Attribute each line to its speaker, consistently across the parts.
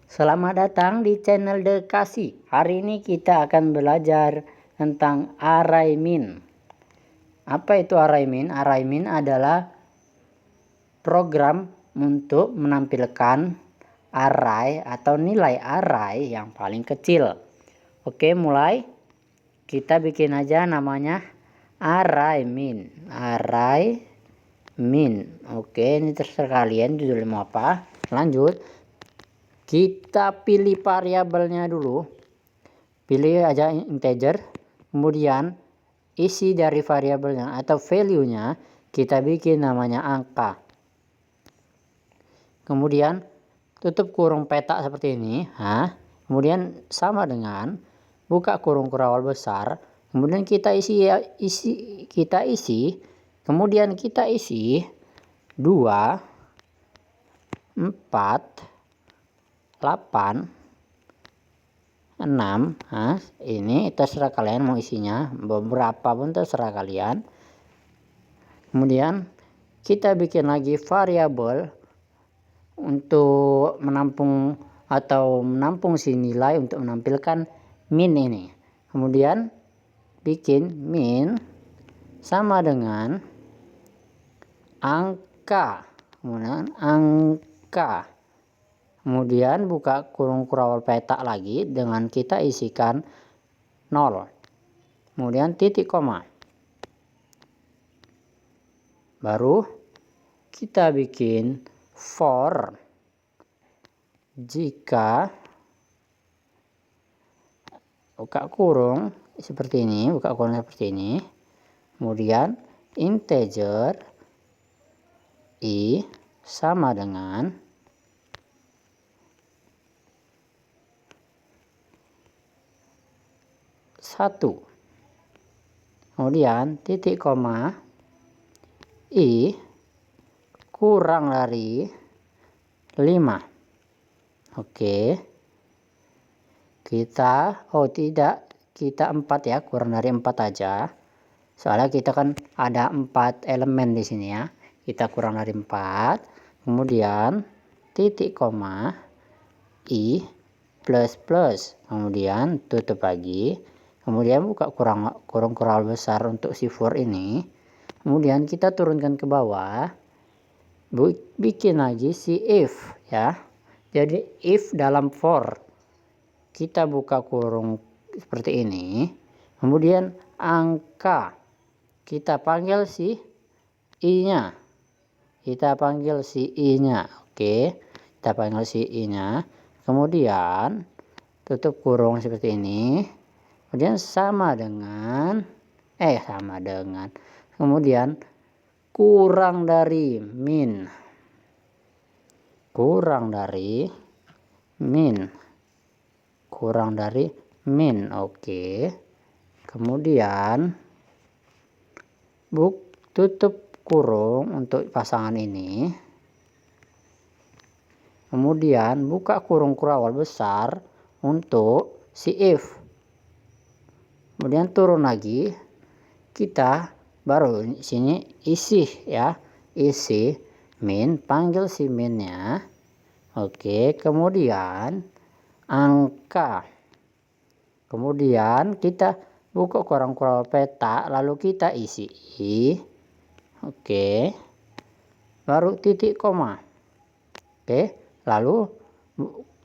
Speaker 1: Selamat datang di channel Dekasi. Hari ini kita akan belajar tentang array min. Apa itu array min? Array min adalah program untuk menampilkan array atau nilai array yang paling kecil. Oke, mulai. Kita bikin aja namanya array min. Array min. Oke, ini terserah kalian judulnya mau apa. Lanjut. Kita pilih variabelnya dulu. Pilih aja integer. Kemudian isi dari variabelnya atau value-nya kita bikin namanya angka. Kemudian tutup kurung petak seperti ini. Kemudian sama dengan buka kurung kurawal besar. Kemudian kita isi. Kemudian kita isi 2, 4, 8, 6. Ini terserah kalian mau isinya beberapa pun terserah kalian. Kemudian kita bikin lagi variabel untuk menampung si nilai untuk menampilkan min ini. Kemudian bikin min sama dengan angka. Kemudian buka kurung kurawal petak lagi dengan kita isikan 0. Kemudian titik koma. Baru kita bikin for jika buka kurung seperti ini, Kemudian integer i sama dengan 1. Kemudian titik koma i kurang dari 5. Oke. Kita 4 ya, kurang dari 4 aja. Soalnya kita kan ada 4 elemen di sini ya. Kita kurang dari 4. Kemudian titik koma i plus. Kemudian tutup lagi. Kemudian buka kurung kurawal besar untuk si for ini. Kemudian kita turunkan ke bawah. Bikin lagi si if ya. Jadi if dalam for. Kita buka kurung seperti ini. Kemudian angka. Kita panggil si i-nya. Oke. Kita panggil si i-nya. Kemudian tutup kurung seperti ini. Kemudian sama dengan kemudian kurang dari min. Oke. Kemudian tutup kurung untuk pasangan ini. Kemudian buka kurung kurawal besar untuk si if. Kemudian turun lagi. Kita baru sini isi min, panggil si minnya. Oke, kemudian angka. Kemudian kita buka kurung kurawal petak lalu kita isi i. Oke. Baru titik koma. Oke, lalu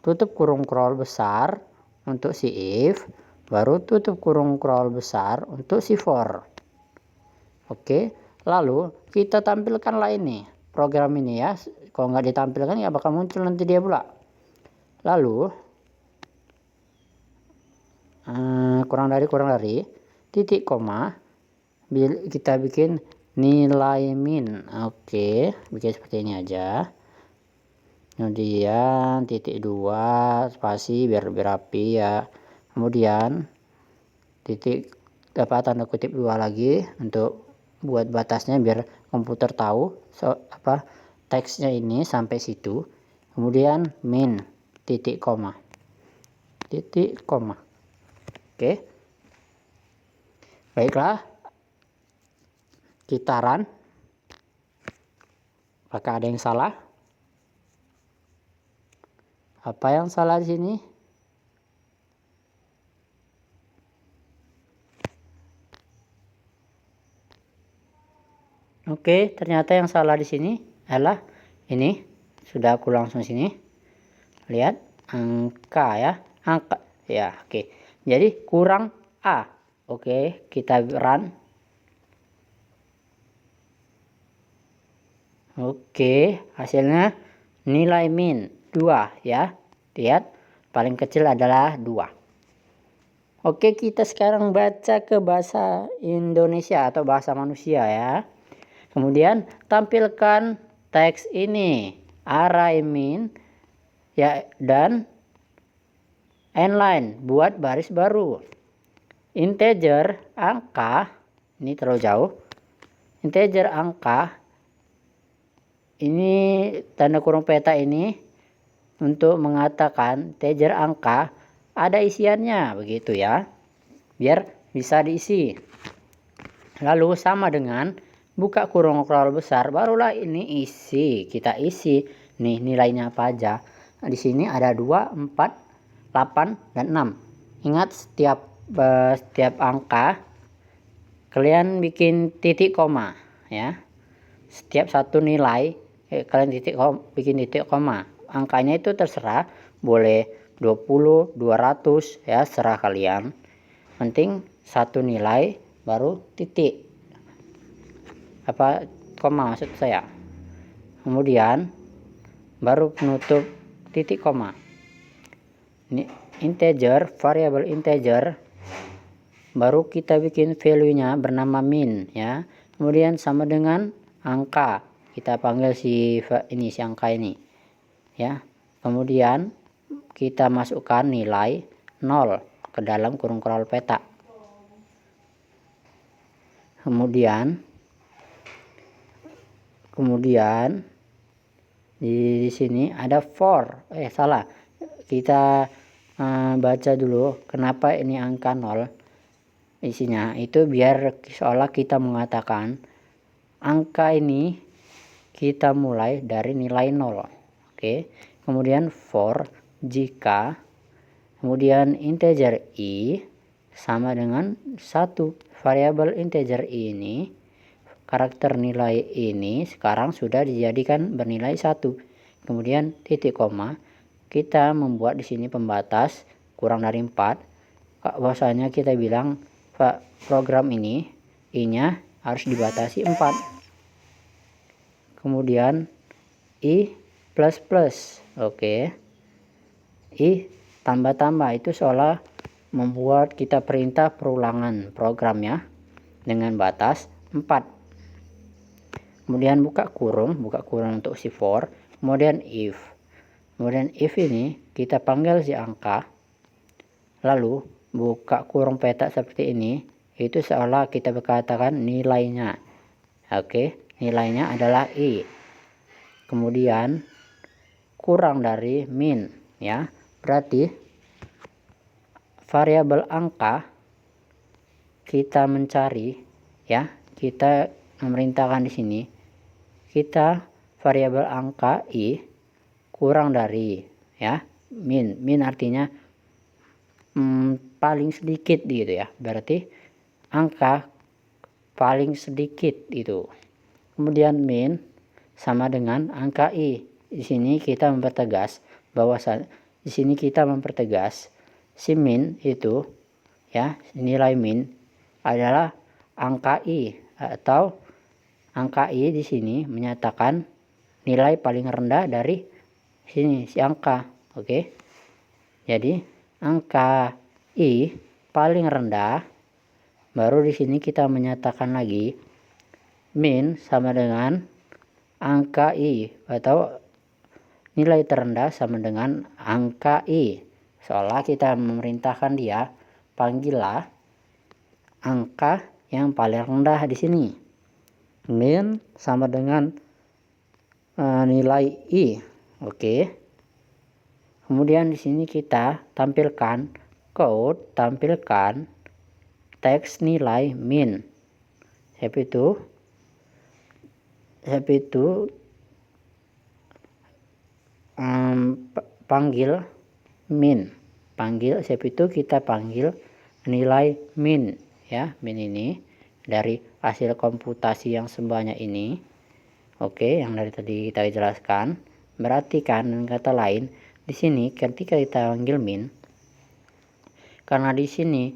Speaker 1: tutup kurung kurawal besar untuk si if. Baru tutup kurung kurawal besar untuk si for. Oke, lalu kita tampilkan lah ini program ini ya. Kalau nggak ditampilkan ya bakal muncul nanti dia pula. Lalu kurang dari titik koma kita bikin nilai min. Oke, bikin seperti ini aja. Kemudian titik 2 spasi biar rapi ya. Kemudian titik tanda kutip 2 lagi untuk buat batasnya biar komputer tahu teksnya ini sampai situ. Kemudian min titik koma. Oke. Baiklah. Kitaran. Apakah ada yang salah? Apa yang salah di sini? Oke, ternyata yang salah di sini adalah ini. Sudah aku langsung sini. Lihat angka ya. Angka ya, oke. Jadi kurang A. Oke, kita run. Oke, hasilnya nilai min 2 ya. Lihat, paling kecil adalah 2. Oke, kita sekarang baca ke bahasa Indonesia atau bahasa manusia ya. Kemudian tampilkan teks ini, array min ya, dan inline, buat baris baru. Integer angka, ini terlalu jauh. Integer angka, ini tanda kurung peta ini untuk mengatakan integer angka ada isiannya, begitu ya, biar bisa diisi. Lalu sama dengan buka kurung besar, barulah ini isi, kita isi nih nilainya apa aja. Nah, di sini ada 2, 4, 8 dan 6. Ingat setiap angka kalian bikin titik koma ya. Setiap satu nilai kalian bikin titik koma. Angkanya itu terserah, boleh 20, 200 ya, serah kalian. Penting satu nilai baru titik. Koma maksud saya. Kemudian baru penutup titik koma. Ini integer, variabel integer, baru kita bikin value-nya bernama min ya. Kemudian sama dengan angka, kita panggil si angka ini ya. Kemudian kita masukkan nilai 0 ke dalam kurung peta. Kemudian di sini ada for. Salah. Kita baca dulu kenapa ini angka 0. Isinya itu biar seolah kita mengatakan angka ini kita mulai dari nilai 0. Oke. Kemudian for jika, kemudian integer i sama dengan 1. Variabel integer i ini, karakter nilai ini sekarang sudah dijadikan bernilai 1. Kemudian titik koma, kita membuat di sini pembatas kurang dari 4. Bahwasanya kita bilang program ini i-nya harus dibatasi 4. Kemudian i plus plus. Oke. I tambah-tambah itu seolah membuat kita perintah perulangan programnya dengan batas 4. Kemudian buka kurung untuk si for. Kemudian if. Kemudian if ini kita panggil si angka. Lalu buka kurung peta seperti ini, itu seolah kita berkatakan nilainya. Oke, nilainya adalah i. Kemudian kurang dari min ya. Berarti variabel angka kita mencari ya, kita memerintahkan di sini. Kita variabel angka i kurang dari ya, min artinya paling sedikit gitu ya, berarti angka paling sedikit itu. Kemudian min sama dengan angka i. Di sini kita mempertegas bahwa di sini kita mempertegas si min itu ya, nilai min adalah angka i, atau angka i di sini menyatakan nilai paling rendah dari sini si angka. Oke. Jadi angka i paling rendah, baru di sini kita menyatakan lagi min sama dengan angka i, atau nilai terendah sama dengan angka i. Seolah kita memerintahkan dia, panggillah angka yang paling rendah di sini. Min sama dengan nilai i. Oke. Kemudian di sini kita tampilkan tampilkan teks nilai min. Seperti itu panggil min. Panggil siapa itu? Kita panggil nilai min ya. Min ini dari hasil komputasi yang sebanyak ini. Oke, yang dari tadi kita jelaskan. Berarti kan dengan kata lain di sini ketika kita panggil min, karena di sini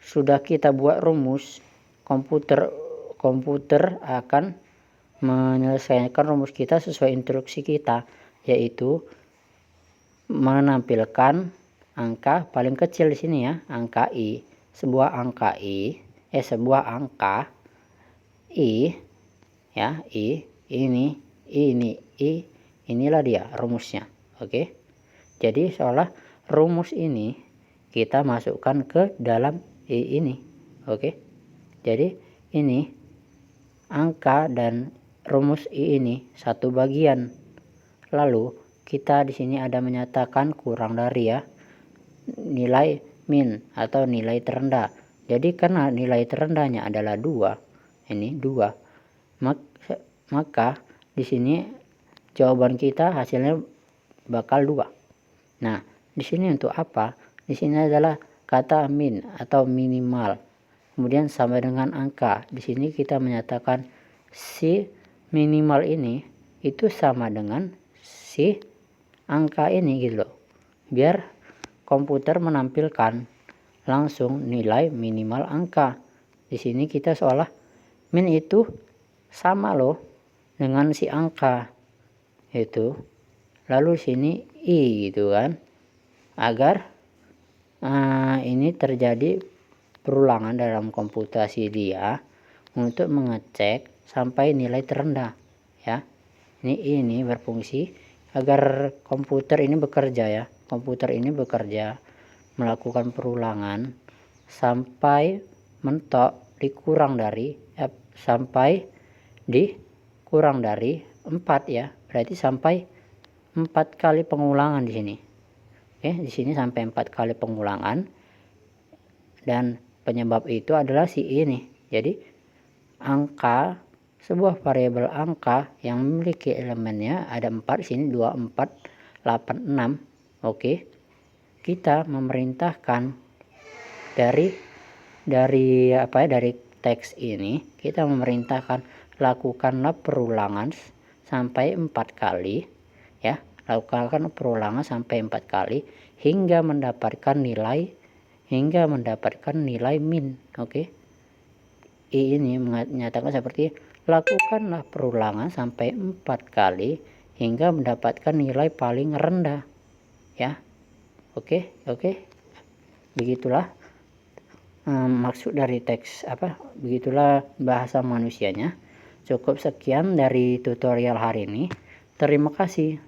Speaker 1: sudah kita buat rumus, komputer akan menyelesaikan rumus kita sesuai instruksi kita, yaitu menampilkan angka paling kecil di sini ya, angka i, sebuah angka i ya, inilah dia rumusnya. Oke, jadi seolah rumus ini kita masukkan ke dalam i ini. Oke, jadi ini angka dan rumus i ini satu bagian. Lalu kita di sini ada menyatakan kurang dari ya, nilai min atau nilai terendah. Jadi karena nilai terendahnya adalah 2, ini 2, maka di sini jawaban kita hasilnya bakal 2. Nah, di sini untuk apa? Di sini adalah kata min atau minimal. Kemudian sama dengan angka. Di sini kita menyatakan si minimal ini itu sama dengan si angka ini gitu loh. Biar komputer menampilkan langsung nilai minimal angka. Di sini kita seolah min itu sama loh dengan si angka itu. Lalu sini i gitu kan. Agar ini terjadi perulangan dalam komputasi dia untuk mengecek sampai nilai terendah ya. Ini berfungsi agar komputer ini bekerja ya. Komputer ini bekerja melakukan perulangan sampai mentok dikurang dari sampai dikurang dari 4 ya. Berarti sampai 4 kali pengulangan di sini. Oke, di sini sampai 4 kali pengulangan. Dan penyebab itu adalah si ini. Jadi angka, sebuah variabel angka yang memiliki elemennya ada 4 sini, 2, 4, 8, 6. Oke. Kita memerintahkan dari teks ini, kita memerintahkan lakukanlah perulangan sampai 4 kali ya. Lakukan perulangan sampai 4 kali hingga mendapatkan nilai min. Oke. Ini menyatakan seperti lakukanlah perulangan sampai 4 kali hingga mendapatkan nilai paling rendah ya. Oke. Begitulah maksud dari teks begitulah bahasa manusianya. Cukup sekian dari tutorial hari ini. Terima kasih.